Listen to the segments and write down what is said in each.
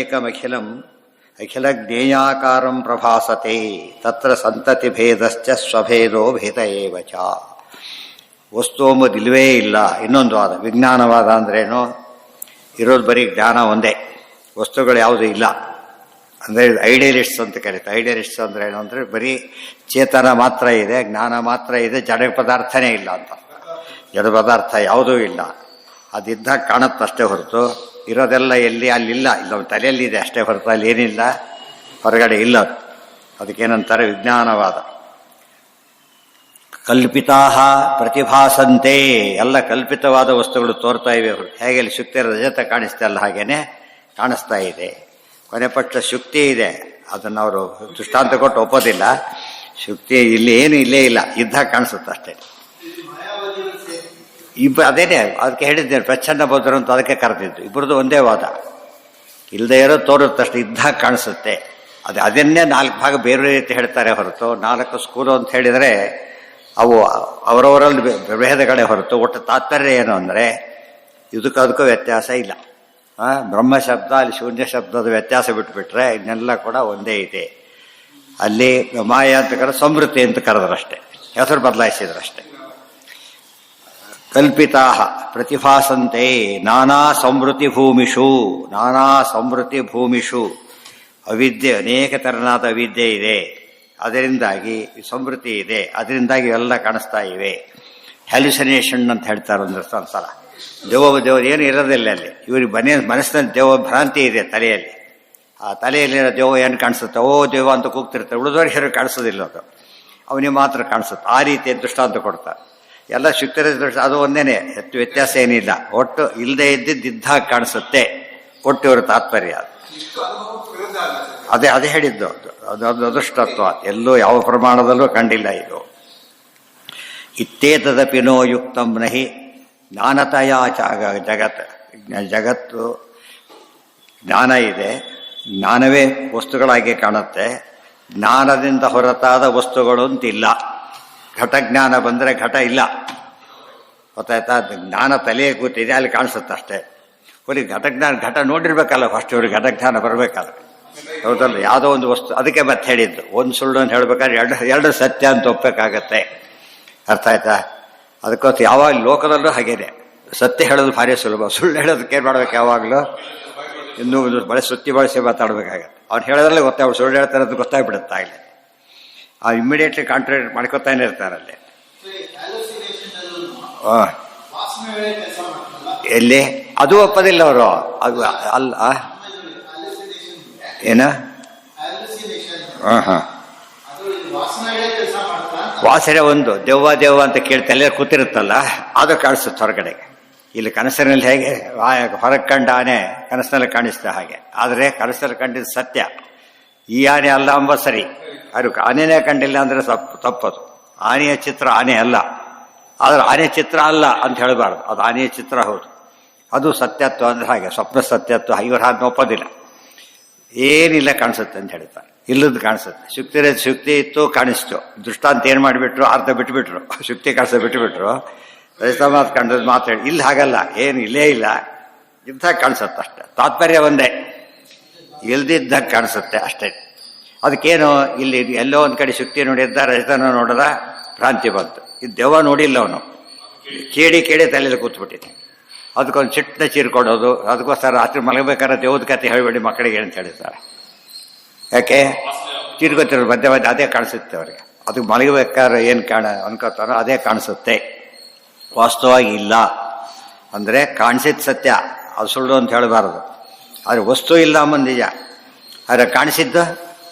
ಏಕಮಖಿಲಂ ಅಖಿಲಜ್ಞೇಯಾಕಾರಂ ಪ್ರಭಾಸತೆ ತತ್ರ ಸಂತತಿಭೇದಶ್ಚ ಸ್ವಭೇದೋ ಭೇದ ಏವ ಚ. ವಸ್ತು ಎಂಬುದಿಲ್ವೇ ಇಲ್ಲ. ಇನ್ನೊಂದು ವಾದ, ವಿಜ್ಞಾನವಾದ ಅಂದ್ರೇನು? ಇರೋದು ಬರೀ ಜ್ಞಾನ ಒಂದೇ, ವಸ್ತುಗಳು ಯಾವುದೂ ಇಲ್ಲ ಅಂದರೆ ಐಡಿಯಲಿಸ್ಟ್ಸ್ ಅಂತ ಕರೀತಾರೆ. ಐಡಿಯಲಿಸ್ಟ್ಸ್ ಅಂದ್ರೆ ಏನು ಅಂದರೆ ಬರೀ ಚೇತನ ಮಾತ್ರ ಇದೆ, ಜ್ಞಾನ ಮಾತ್ರ ಇದೆ, ಜಡ ಪದಾರ್ಥನೇ ಇಲ್ಲ ಅಂತ. ಜಡ ಪದಾರ್ಥ ಯಾವುದೂ ಇಲ್ಲ, ಅದಿದ್ದಾಗ ಕಾಣುತ್ತಷ್ಟೇ ಹೊರತು ಇರೋದೆಲ್ಲ ಎಲ್ಲಿ ಅಲ್ಲಿಲ್ಲ. ಇಲ್ಲ ತಲೆಯಲ್ಲಿದೆ ಅಷ್ಟೇ ಹೊರತು ಅಲ್ಲಿ ಏನಿಲ್ಲ, ಹೊರಗಡೆ ಇಲ್ಲ. ಅದಕ್ಕೇನಂತಾರೆ ವಿಜ್ಞಾನವಾದ. ಕಲ್ಪಿತಾ ಪ್ರತಿಭಾಸಂತೆ, ಎಲ್ಲ ಕಲ್ಪಿತವಾದ ವಸ್ತುಗಳು ತೋರ್ತಾ ಇವೆ. ಹೇಗೆ ಅಲ್ಲಿ ಶುಕ್ತಿ ರಜತ ಕಾಣಿಸ್ತಾ ಅಲ್ಲ ಹಾಗೇನೆ ಕಾಣಿಸ್ತಾ ಇದೆ. ಕೊನೆ ಪಕ್ಷ ಶುಕ್ತಿ ಇದೆ, ಅದನ್ನು ಅವರು ದೃಷ್ಟಾಂತ ಕೊಟ್ಟು ಒಪ್ಪೋದಿಲ್ಲ. ಶುಕ್ತಿ ಇಲ್ಲಿ ಏನು ಇಲ್ಲೇ ಇಲ್ಲ, ಇದ್ದಾಗ ಕಾಣಿಸುತ್ತೆ ಅಷ್ಟೇ. ಅದೇನೆ ಅದಕ್ಕೆ ಹೇಳಿದ್ದೇನೆ, ಪ್ರಚ್ಛನ್ನ ಬೌದ್ಧರು ಅಂತ ಅದಕ್ಕೆ ಕರೆದಿದ್ದು. ಇಬ್ಬರದು ಒಂದೇ ವಾದ. ಇಲ್ಲದೆ ಇರೋ ತೋರುತ್ತಷ್ಟೇ, ಇದ್ದಾಗ ಕಾಣಿಸುತ್ತೆ. ಅದನ್ನೇ 4 ಭಾಗ ಬೇರೆ ರೀತಿ ಹೇಳ್ತಾರೆ ಹೊರತು 4 ಸ್ಕೂಲು ಅಂತ ಹೇಳಿದರೆ ಅವು ಅವರವರಲ್ಲಿ ಭೇದಗಳೇ ಹೊರತು ಒಟ್ಟು ತಾತ್ಪರ್ಯ ಏನು ಅಂದರೆ ಅದಕ್ಕೂ ವ್ಯತ್ಯಾಸ ಇಲ್ಲ. ಬ್ರಹ್ಮ ಶಬ್ದ ಅಲ್ಲಿ ಶೂನ್ಯ ಶಬ್ದದ ವ್ಯತ್ಯಾಸ ಬಿಟ್ಬಿಟ್ರೆ ಇನ್ನೆಲ್ಲ ಕೂಡ ಒಂದೇ ಇದೆ. ಅಲ್ಲಿ ಮಾಯ ಅಂತ ಕರೆದು ಸಮೃದ್ಧಿ ಅಂತ ಕರೆದ್ರಷ್ಟೇ, ಹೆಸರು ಬದಲಾಯಿಸಿದ್ರಷ್ಟೇ. ಕಲ್ಪಿತಾ ಪ್ರತಿಭಾಸಂತೆ ನಾನಾ ಸಮೃದ್ಧಿ ಭೂಮಿಷು. ನಾನಾ ಸಮೃದ್ಧಿ ಭೂಮಿಷು ಅವಿದ್ಯೆ, ಅನೇಕ ತೆರನಾದ ಅವಿದ್ಯೆ ಇದೆ, ಅದರಿಂದಾಗಿ ಸಮೃದ್ಧಿ ಇದೆ, ಅದರಿಂದಾಗಿ ಎಲ್ಲ ಕಾಣಿಸ್ತಾ ಇವೆ. ಹ್ಯಾಲ್ಯುಸಿನೇಷನ್ ಅಂತ ಹೇಳ್ತಾರೆ ಒಂದು ಸಲ. ದೇವರು ಏನು ಇರೋದಿಲ್ಲ ಅಲ್ಲಿ. ಇವ್ರಿಗೆ ಮನಸ್ಸಿನಲ್ಲಿ ದೇವ ಭ್ರಾಂತಿ ಇದೆ ತಲೆಯಲ್ಲಿ. ಆ ತಲೆಯಲ್ಲಿರೋ ದೇವ ಏನು ಕಾಣಿಸುತ್ತೆ, ಓ ದೇವ ಅಂತ ಕೂಗ್ತಿರ್ತಾರೆ, ಉಳಿದವ್ರಿಗೆ ಯಾರು ಕಾಣಿಸೋದಿಲ್ಲ, ಅದು ಅವನಿಗೆ ಮಾತ್ರ ಕಾಣಿಸುತ್ತೆ. ಆ ರೀತಿ ದೃಷ್ಟಾಂತ ಕೊಡ್ತಾರೆ. ಎಲ್ಲ ಶುಕ್ತಿರ ದೃಷ್ಟ ಅದು ಒಂದೇನೆ, ಹೆಚ್ಚು ವ್ಯತ್ಯಾಸ ಏನಿಲ್ಲ. ಒಟ್ಟು ಇಲ್ಲದೆ ಇದ್ದಾಗ ಕಾಣಿಸುತ್ತೆ, ಒಟ್ಟು ಇವರು ತಾತ್ಪರ್ಯ. ಅದೇ ಹೇಳಿದ್ದು, ಅದು ಅದೃಷ್ಟತ್ವ. ಎಲ್ಲೂ ಯಾವ ಪ್ರಮಾಣದಲ್ಲೂ ಕಂಡಿಲ್ಲ ಇದು. ಇತ್ತೇತದಪಿನೋ ಯುಕ್ತಂ ನಹಿ ಜ್ಞಾನತಯ ಜಗತ್ತು ಜ್ಞಾನ ಇದೆ, ಜ್ಞಾನವೇ ವಸ್ತುಗಳಾಗಿ ಕಾಣುತ್ತೆ. ಜ್ಞಾನದಿಂದ ಹೊರತಾದ ವಸ್ತುಗಳು ಅಂತಿಲ್ಲ. ಘಟಜ್ಞಾನ ಬಂದರೆ ಘಟ ಇಲ್ಲ, ಗೊತ್ತಾಯ್ತಾ? ಜ್ಞಾನ ತಲೆಯೇ ಕೂತಿದೆ, ಅಲ್ಲಿ ಕಾಣಿಸುತ್ತೆ ಅಷ್ಟೇ. ಬರೀ ಘಟ ನೋಡಿರ್ಬೇಕಲ್ಲ ಫಸ್ಟ್, ಇವ್ರಿಗೆ ಘಟಜ್ಞಾನ ಬರಬೇಕಾದ್ರೆ. ಹೌದಲ್ಲ, ಯಾವುದೋ ಒಂದು ವಸ್ತು. ಅದಕ್ಕೆ ಮತ್ತೆ ಹೇಳಿದ್ದು, ಒಂದು ಸುಳ್ಳು ಅಂತ ಹೇಳ್ಬೇಕಾದ್ರೆ ಎರಡು ಸತ್ಯ ಅಂತ ಒಪ್ಪಬೇಕಾಗತ್ತೆ. ಅರ್ಥ ಆಯ್ತಾ? ಅದಕ್ಕೋಸ್ಕರ ಯಾವಾಗ ಲೋಕದಲ್ಲೂ ಹಾಗೇನೆ, ಸತ್ಯ ಹೇಳೋದು ಭಾರಿ ಸುಲಭ, ಸುಳ್ಳು ಹೇಳೋದಕ್ಕೆ ಏನು ಮಾಡ್ಬೇಕು? ಯಾವಾಗಲೂ ಇನ್ನೂ ಬಳಸಿ ಮಾತಾಡ್ಬೇಕಾಗತ್ತೆ. ಅವ್ನು ಹೇಳೋದ್ರಲ್ಲಿ ಅವ್ರು ಸುಳ್ಳು ಹೇಳ್ತಾರೆ ಅಂತ ಗೊತ್ತಾಗ್ಬಿಡುತ್ತೆ. ಆಗಲಿ ಇಮ್ಮಿಡಿಯೇಟ್ಲಿ ಕಾಂಟ್ರಾಕ್ಟ್ ಮಾಡ್ಕೊತಾನೆ ಇರ್ತಾರಲ್ಲಿ. ಎಲ್ಲಿ ಅದು ಒಪ್ಪದಿಲ್ಲ ಅವರು. ಅದು ಅಲ್ಲ ಏನ ವಾಸನೆ ಒಂದು ದೆವ್ವ ಅಂತ ಕೇಳ್ತಾ ಎಲ್ಲ ಕೂತಿರುತ್ತಲ್ಲ, ಅದು ಕಾಣಿಸುತ್ತೆ ಹೊರಗಡೆಗೆ. ಇಲ್ಲಿ ಕನಸಿನಲ್ಲಿ ಹೇಗೆ ಹೊರಗೆ ಕಂಡ ಆನೆ ಕನಸಿನಲ್ಲಿ ಕಾಣಿಸ್ತಾ ಹಾಗೆ, ಆದರೆ ಕನಸಲ್ಲಿ ಕಂಡಿದ್ದು ಸತ್ಯ. ಈ ಆನೆ ಅಲ್ಲ ಅಂಬ ಸರಿ, ಅದು ಆನೆನೇ ಕಂಡಿಲ್ಲ ಅಂದರೆ ತಪ್ಪದು. ಆನೆಯ ಚಿತ್ರ ಆನೆ ಅಲ್ಲ, ಆದರೆ ಆನೆ ಚಿತ್ರ ಅಲ್ಲ ಅಂತ ಹೇಳಬಾರ್ದು. ಅದು ಆನೆಯ ಚಿತ್ರ ಹೌದು, ಅದು ಸತ್ಯತ್ವ ಅಂದ್ರೆ ಹಾಗೆ. ಸ್ವಪ್ನ ಸತ್ಯತ್ವ ಇವರು ಹಾಗೆ ಒಪ್ಪೋದಿಲ್ಲ. ಏನಿಲ್ಲ ಕಾಣಿಸುತ್ತೆ ಅಂತ ಹೇಳ್ತಾರೆ, ಇಲ್ಲದ್ದು ಕಾಣಿಸುತ್ತೆ. ಶುಕ್ತಿ ಇತ್ತು ಕಾಣಿಸ್ತು, ದೃಷ್ಟಾಂತ ಏನು ಮಾಡಿಬಿಟ್ರು, ಅರ್ಧ ಬಿಟ್ಬಿಟ್ರು, ಶುಕ್ತಿ ಕಾಣಿಸ ಬಿಟ್ಟುಬಿಟ್ರು, ರಜತ ಮಾತು ಕಂಡದ್ದು ಮಾತಾಡಿ. ಇಲ್ಲಿ ಹಾಗಲ್ಲ, ಏನು ಇಲ್ಲೇ ಇಲ್ಲ, ಇದ್ದಾಗ ಕಾಣಿಸುತ್ತೆ ಅಷ್ಟೆ. ತಾತ್ಪರ್ಯ ಒಂದೇ, ಇಲ್ದಿದ್ದಾಗ ಕಾಣಿಸುತ್ತೆ ಅಷ್ಟೇ. ಅದಕ್ಕೇನು ಇಲ್ಲಿ ಎಲ್ಲೋ ಒಂದು ಕಡೆ ಶುಕ್ತಿ ನೋಡಿದ್ದ, ರಜತನ ನೋಡಿದ, ಭ್ರಾಂತಿ ಬಂತು. ಇದು ದೆವ್ವ ನೋಡಿಲ್ಲ ಅವನು, ಕೇಳಿ ತಲೆಯಲ್ಲಿ ಕೂತ್ಬಿಟ್ಟಿದೆ. ಅದಕ್ಕೊಂದು ಚಿಟ್ಟನ ಚೀರ್ಕೊಡೋದು. ಅದಕ್ಕೋಸ್ಕರ ರಾತ್ರಿ ಮಲಗಬೇಕಾದ್ರೆ ದೇವದ ಕತೆ ಹೇಳಬೇಡಿ ಮಕ್ಕಳಿಗೆ ಅಂತ ಹೇಳ್ತಾರೆ. ಯಾಕೆ ಚೀರ್ಕೊತಿರೋ ಮಧ್ಯೆ ಅದೇ ಕಾಣಿಸುತ್ತೆ ಅವರಿಗೆ. ಅದಕ್ಕೆ ಮಲಗಬೇಕಾದ್ರೆ ಏನು ಅನ್ಕೋತಾರೋ ಅದೇ ಕಾಣಿಸುತ್ತೆ. ವಾಸ್ತವವಾಗಿ ಇಲ್ಲ ಅಂದರೆ ಕಾಣಿಸಿದ ಸತ್ಯ, ಅದು ಸುಳ್ಳು ಅಂತ ಹೇಳಬಾರದು. ಆದರೆ ವಸ್ತು ಇಲ್ಲ ಅಂಬಂದು ನಿಜ, ಆದರೆ ಕಾಣಿಸಿದ್ದು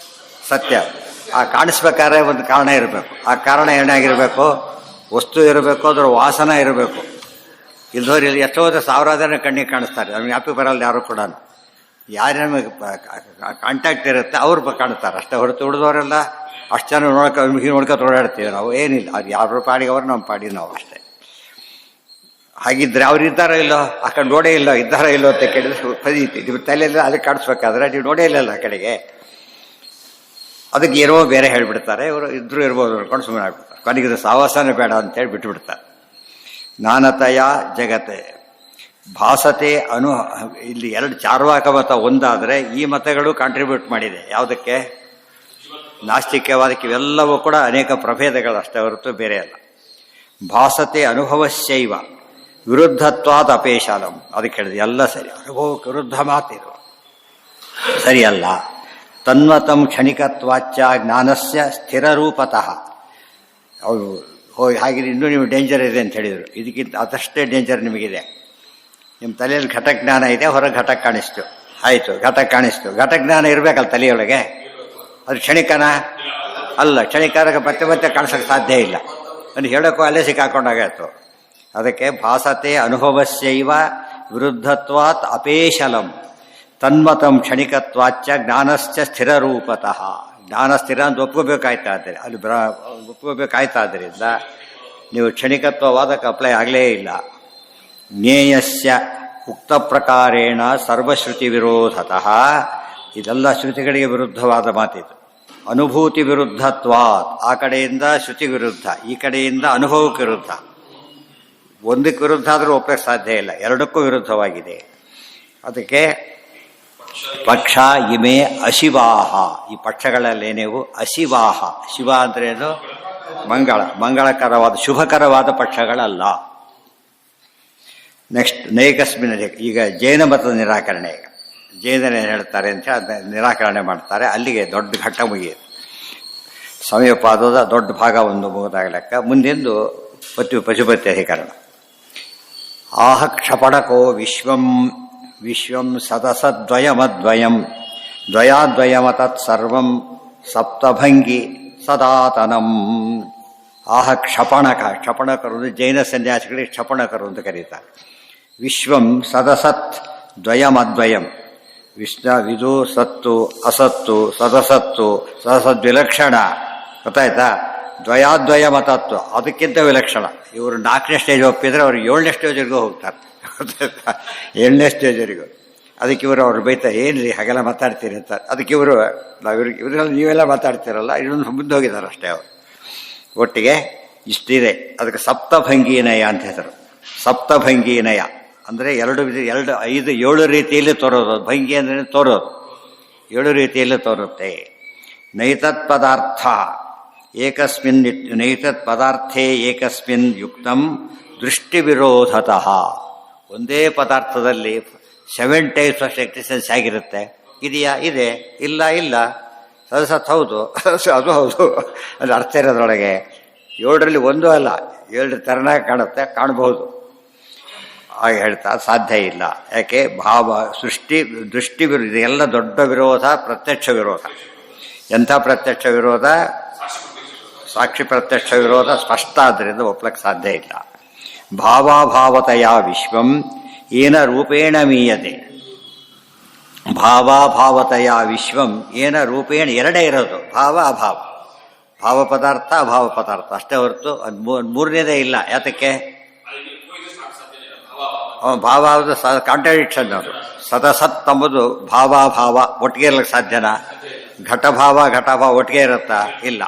ಸತ್ಯ. ಆ ಕಾಣಿಸ್ಬೇಕಾದ್ರೆ ಒಂದು ಕಾರಣ ಇರಬೇಕು. ಆ ಕಾರಣ ಏನಾಗಿರಬೇಕು? ವಸ್ತು ಇರಬೇಕು, ಅದರ ವಾಸನ ಇರಬೇಕು. ಇಲ್ದೋರು ಇಲ್ಲಿ ಎಷ್ಟೋ ಸಾವಿರಾರು ಕಣ್ಣಿಗೆ ಕಾಣಿಸ್ತಾರೆ, ನಮ್ಗೆ ಜ್ಞಾಪಕ ಬರಲ್ಲ ಯಾರು ಕೂಡ. ಯಾರು ನಮಗೆ ಕಾಂಟ್ಯಾಕ್ಟ್ ಇರುತ್ತೆ ಅವ್ರು ಕಾಣ್ತಾರೆ ಅಷ್ಟೇ ಹೊರತು ಉಳಿದವರೆಲ್ಲ ಅಷ್ಟು ಜನ ನೋಡ್ಕೊಂಡು ಓಡಾಡ್ತೀವಿ ನಾವು. ಏನಿಲ್ಲ, ಅದು ಯಾರ ಪಾಡಿಗೆ ಅವರು ನಮ್ಮ ಪಾಡಿ ನಾವು ಅಷ್ಟೇ. ಹಾಗಿದ್ರೆ ಅವ್ರು ಇದ್ದಾರೋ ಇಲ್ಲೋ, ಆ ಕಡೆ ನೋಡೇ ಇಲ್ಲ, ಇದ್ದಾರೋ ಇಲ್ಲೋ ಅಂತ ಕೇಳಿದ್ರೆ ಪದೀತಿ ನಿಮ್ಮ ತಲೆಯಲ್ಲ. ಅದಕ್ಕೆ ಕಾಣಿಸ್ಬೇಕಾದ್ರೆ ನೀವು ನೋಡೇ ಇಲ್ಲಲ್ಲ ಆ ಕಡೆಗೆ. ಅದಕ್ಕೆ ಏನೋ ಬೇರೆ ಹೇಳಿಬಿಡ್ತಾರೆ. ಇವರು ಇದ್ರೂ ಇರ್ಬೋದು ಅನ್ಕೊಂಡು ಸುಮ್ಮನೆ ಆಗ್ಬಿಡ್ತಾರೆ. ಕೊನೆಗಿದ್ರೆ ಸಾವಾಸನೇ ಬೇಡ ಅಂತೇಳಿ ಬಿಟ್ಟುಬಿಡ್ತಾರೆ. ಜ್ಞಾನತಯ ಜಗತ್ತೆ ಭಾಸತೆ ಇಲ್ಲಿ ಎರಡು ಚಾರ್ವಾಕ ಮತ ಒಂದಾದರೆ ಈ ಮತಗಳು ಕಾಂಟ್ರಿಬ್ಯೂಟ್ ಮಾಡಿದೆ. ಯಾವುದಕ್ಕೆ? ನಾಸ್ತಿಕ್ಯವಾದಕ್ಕೆ. ಇವೆಲ್ಲವೂ ಕೂಡ ಅನೇಕ ಪ್ರಭೇದಗಳಷ್ಟೇ ಹೊರತು ಬೇರೆ ಅಲ್ಲ. ಭಾಸತೆ ಅನುಭವಶ್ಚೈವ ವಿರುದ್ಧತ್ವಾದ ಅಪೇಶಾಲಂ. ಅದಕ್ಕೆ ಹೇಳಿದೆ ಎಲ್ಲ ಸರಿ, ಅನುಭವಕ್ಕೆ ವಿರುದ್ಧ ಮಾತಿರು ಸರಿಯಲ್ಲ. ತನ್ವತಂ ಕ್ಷಣಿಕತ್ವಾಚ್ಯ ಜ್ಞಾನಸ್ಯ ಸ್ಥಿರರೂಪತಃ. ಅವರು ಹಾಗೆ ಇನ್ನೂ ನಿಮಗೆ ಡೇಂಜರ್ ಇದೆ ಅಂತ ಹೇಳಿದರು. ಇದಕ್ಕಿಂತ ಅದಷ್ಟೇ ಡೇಂಜರ್ ನಿಮಗಿದೆ. ನಿಮ್ಮ ತಲೆಯಲ್ಲಿ ಘಟಜ್ಞಾನ ಇದೆ, ಹೊರಗೆ ಘಟ ಕಾಣಿಸ್ತು, ಆಯಿತು, ಘಟ ಕಾಣಿಸ್ತು. ಘಟಜ್ಞಾನ ಇರಬೇಕಲ್ಲ ತಲೆಯೊಳಗೆ. ಅದು ಕ್ಷಣಿಕನ ಅಲ್ಲ. ಕ್ಷಣಿಕರಿಗೆ ಮತ್ತೆ ಮತ್ತೆ ಕಾಣಿಸೋಕ್ಕೆ ಸಾಧ್ಯ ಇಲ್ಲ. ಅದು ಹೇಳೋಕ್ಕೂ ಅಲ್ಲೇ ಸಿಕ್ಕಾಕೊಂಡಾಗಾಯ್ತು. ಅದಕ್ಕೆ ಭಾಸತೆ ಅನುಭವಸ್ಯೈವ ವಿರುದ್ಧತ್ವಾತ್ ಅಪೇಶಲಂ ತನ್ಮತಂ ಕ್ಷಣಿಕತ್ವಾಚ್ಯ ಜ್ಞಾನಶ್ಚ ಸ್ಥಿರರೂಪತಃ. ಜ್ಞಾನ ಸ್ಥಿರ ಅಂತ ಒಪ್ಕೋಬೇಕಾಯ್ತಾದರೆ ಅಲ್ಲಿ ಒಪ್ಕೋಬೇಕಾಯ್ತಾದ್ದರಿಂದ ನೀವು ಕ್ಷಣಿಕತ್ವವಾದಕ್ಕೆ ಅಪ್ಲೈ ಆಗಲೇ ಇಲ್ಲ. ಜ್ಞೇಯಸ್ಯ ಉಕ್ತ ಪ್ರಕಾರೇಣ ಸರ್ವಶ್ರುತಿ ವಿರೋಧತಃ. ಇದೆಲ್ಲ ಶ್ರುತಿಗಳಿಗೆ ವಿರುದ್ಧವಾದ ಮಾತಿದು. ಅನುಭೂತಿ ವಿರುದ್ಧತ್ವಾತ್. ಆ ಕಡೆಯಿಂದ ಶ್ರುತಿ ವಿರುದ್ಧ, ಈ ಕಡೆಯಿಂದ ಅನುಭವಕ್ಕೆ ವಿರುದ್ಧ. ಒಂದಕ್ಕೆ ವಿರುದ್ಧ ಆದರೂ ಒಪ್ಪಕ್ಕೆ ಸಾಧ್ಯ ಇಲ್ಲ, ಎರಡಕ್ಕೂ ವಿರುದ್ಧವಾಗಿದೆ. ಅದಕ್ಕೆ ಪಕ್ಷ ಇಮೆ ಅಶಿವಾಹ. ಈ ಪಕ್ಷಗಳಲ್ಲಿ ನೀವು ಅಶಿವಾಹ. ಶಿವ ಅಂದ್ರೆ ಏನು? ಮಂಗಳಕರವಾದ ಶುಭಕರವಾದ ಪಕ್ಷಗಳಲ್ಲ. ನೆಕ್ಸ್ಟ್ ನೈಕಸ್ಮಿನ. ಈಗ ಜೈನ ಮತದ ನಿರಾಕರಣೆ. ಈಗ ಜೈನರು ಏನು ಹೇಳ್ತಾರೆ ಅಂತ ಅದನ್ನ ನಿರಾಕರಣೆ ಮಾಡ್ತಾರೆ. ಅಲ್ಲಿಗೆ ದೊಡ್ಡ ಘಟ್ಟ ಮುಗಿಯುತ್ತೆ. ಸಮಯಪಾದದ ದೊಡ್ಡ ಭಾಗ ಒಂದು ಮುಗಿದಾಗಲೆಕ್ಕ ಮುಂದೆಂದು ಪಶುಪತ್ಯಧಿಕರಣ. ಆಹ ಕ್ಷಪಣಕೋ ವಿಶ್ವಂ ವಿಶ್ವಂ ಸದಸದ್ವಯಮದ್ವಯಂ ದ್ವಯಾದ್ವಯಮತತ್ಸರ್ವಂ ಸಪ್ತಭಂಗಿ ಸದಾತನಂ. ಆಹ ಕ್ಷಪಣಕ. ಕ್ಷಪಣಕರು ಜೈನ ಸನ್ಯಾಸಿಗಳಿಗೆ ಕ್ಷಪಣಕರು ಅಂತ ಕರೀತಾರೆ. ವಿಶ್ವಂ ಸದಸತ್ ದ್ವಯಮದ್ವಯಂ. ವಿದು ಸತ್ತು ಅಸತ್ತು ಸದಸತ್ತು. ಸದಸದ್ವಿಲಕ್ಷಣ. ಗೊತ್ತಾಯ್ತಾ? ದ್ವಯಾದ್ವಯ ಮತತ್ವ ಅದಕ್ಕಿಂತ ವಿಲಕ್ಷಣ. ಇವರು 4ನೇ ಸ್ಟೇಜ್ ಒಪ್ಪಿದ್ರೆ ಅವ್ರು 7ನೇ ಸ್ಟೇಜ್ವರೆಗೂ ಹೋಗ್ತಾರೆ. ಗೊತ್ತಾಯ್ತಾ? 7ನೇ ಸ್ಟೇಜ್ವರೆಗೂ. ಅದಕ್ಕೆ ಇವರು ಅವ್ರು ಬೈತಾರೆ, ಏನ್ರಿ ಹಾಗೆಲ್ಲ ಮಾತಾಡ್ತೀರಿ ಅಂತ. ಅದಕ್ಕೆ ಇವರು ಇವರೆಲ್ಲ ನೀವೆಲ್ಲ ಮಾತಾಡ್ತೀರಲ್ಲ, ಇನ್ನೊಂದು ಮುಂದೆ ಹೋಗಿದ್ದಾರೆ ಅಷ್ಟೇ. ಅವರು ಒಟ್ಟಿಗೆ ಇಷ್ಟಿದೆ. ಅದಕ್ಕೆ ಸಪ್ತಭಂಗೀನಯ ಅಂತ ಹೆಸರು. ಸಪ್ತಭಂಗೀನಯ ಅಂದರೆ 7 ರೀತಿಯಲ್ಲಿ ತೋರೋದು. ಭಂಗಿ ಅಂದರೆ ತೋರೋದು, 7 ರೀತಿಯಲ್ಲಿ ತೋರುತ್ತೆ. ನೈತತ್ ಪದಾರ್ಥ ಏಕಸ್ಮಿನ್ ನೈತತ್ ಪದಾರ್ಥೇ ಏಕಸ್ಮಿನ್ ಯುಕ್ತಂ ದೃಷ್ಟಿ ವಿರೋಧತಃ. ಒಂದೇ ಪದಾರ್ಥದಲ್ಲಿ 7 ಟೈಪ್ಸ್ ಆಫ್ ಎಕ್ಸಿಸ್ಟೆನ್ಸ್ ಆಗಿರುತ್ತೆ. ಇದೆಯಾ? ಇದೆ. ಇಲ್ಲ ಇಲ್ಲ. ಸತ್ ಹೌದು, ಅದು ಹೌದು. ಅದು ಅರ್ಥ ಇರೋದ್ರೊಳಗೆ 7ರಲ್ಲಿ ಒಂದೂ ಅಲ್ಲ, 7 ಥರನಾಗಿ ಕಾಣುತ್ತೆ, ಕಾಣಬಹುದು. ಹಾಗೆ ಹೇಳ್ತಾ ಸಾಧ್ಯ ಇಲ್ಲ. ಯಾಕೆ? ಭಾವ ಸೃಷ್ಟಿ ದೃಷ್ಟಿ ವಿರೋಧ. ಎಲ್ಲ ದೊಡ್ಡ ವಿರೋಧ ಪ್ರತ್ಯಕ್ಷ ವಿರೋಧ. ಎಂಥ ಪ್ರತ್ಯಕ್ಷ ವಿರೋಧ? ಸಾಕ್ಷಿ ಪ್ರತ್ಯಕ್ಷ ವಿರೋಧ ಸ್ಪಷ್ಟ. ಆದ್ದರಿಂದ ಒಪ್ಲಕ್ಕೆ ಸಾಧ್ಯ ಇಲ್ಲ. ಭಾವಾಭಾವತೆಯ ವಿಶ್ವಂ ಏನ ರೂಪೇಣ ಮೀಯತೆ. ಭಾವಾಭಾವತೆಯ ವಿಶ್ವಂ ಏನ ರೂಪೇಣ. ಎರಡೇ ಇರೋದು, ಭಾವ ಅಭಾವ. ಭಾವ ಪದಾರ್ಥ ಅಭಾವ ಪದಾರ್ಥ ಅಷ್ಟೇ ಹೊರತು ಮೂರನೇದೇ ಇಲ್ಲ. ಯಾತಕ್ಕೆ? ಭಾವ ಕಾಂಟ್ರಾಡಿಕ್ಷನ್. ಅದು ಸದಸತ್ ಎಂಬುದು ಭಾವಾಭಾವ ಒಟ್ಟಿಗೆ ಇರ್ಲಿಕ್ಕೆ ಸಾಧ್ಯನಾ? ಘಟಭಾವ ಘಟಭಾವ ಒಟ್ಟಿಗೆ ಇರುತ್ತಾ? ಇಲ್ಲ.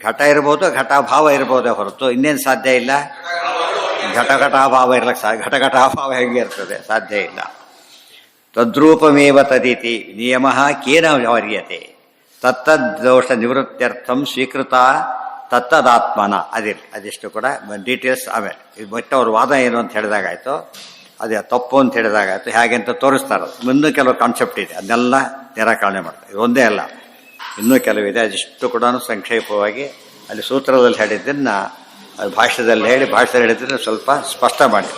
ಘಟ ಇರ್ಬೋದು, ಘಟಭಾವ ಇರ್ಬೋದೇ ಹೊರತು ಇನ್ನೇನು ಸಾಧ್ಯ ಇಲ್ಲ. ಘಟಘಟಾಭಾವ ಇರ್ಲಿಕ್ಕೆ ಘಟಘಟಾಭಾವ ಹೇಗೆ ಇರ್ತದೆ? ಸಾಧ್ಯ ಇಲ್ಲ. ತದ್ರೂಪಮೇವ ತದಿತಿ ನಿಯಮ ಕೇನ ವರ್ಯತೆ. ತತ್ತದ್ದೋಷ ನಿವೃತ್ತ್ಯರ್ಥಂ ಸ್ವೀಕೃತ ತತ್ತದಾತ್ಮನ. ಅದಿಷ್ಟು ಕೂಡ ಡೀಟೇಲ್ಸ್ ಆಮೇಲೆ. ಇದು ಮತ್ತೆ ಅವ್ರ ವಾದ ಏನು ಅಂತ ಹೇಳಿದಾಗಾಯ್ತು, ಅದೇ ತಪ್ಪು ಅಂತ ಹೇಳಿದಾಗಾಯ್ತು. ಹೇಗೆ ಅಂತ ತೋರಿಸ್ತಾರೆ. ಇನ್ನೂ ಕೆಲವು ಕಾನ್ಸೆಪ್ಟ್ ಇದೆ, ಅದನ್ನೆಲ್ಲ ನಿರಾಕರಣೆ ಮಾಡ್ತಾರೆ. ಇದೊಂದೇ ಅಲ್ಲ, ಇನ್ನೂ ಕೆಲವಿದೆ. ಅದಿಷ್ಟು ಕೂಡ ಸಂಕ್ಷೇಪವಾಗಿ ಅಲ್ಲಿ ಸೂತ್ರದಲ್ಲಿ ಹೇಳಿದ್ದನ್ನು ಭಾಷ್ಯದಲ್ಲಿ ಹೇಳಿ, ಭಾಷ್ಯದಲ್ಲಿ ಹೇಳಿದ್ದನ್ನು ಸ್ವಲ್ಪ ಸ್ಪಷ್ಟ ಮಾಡಿ.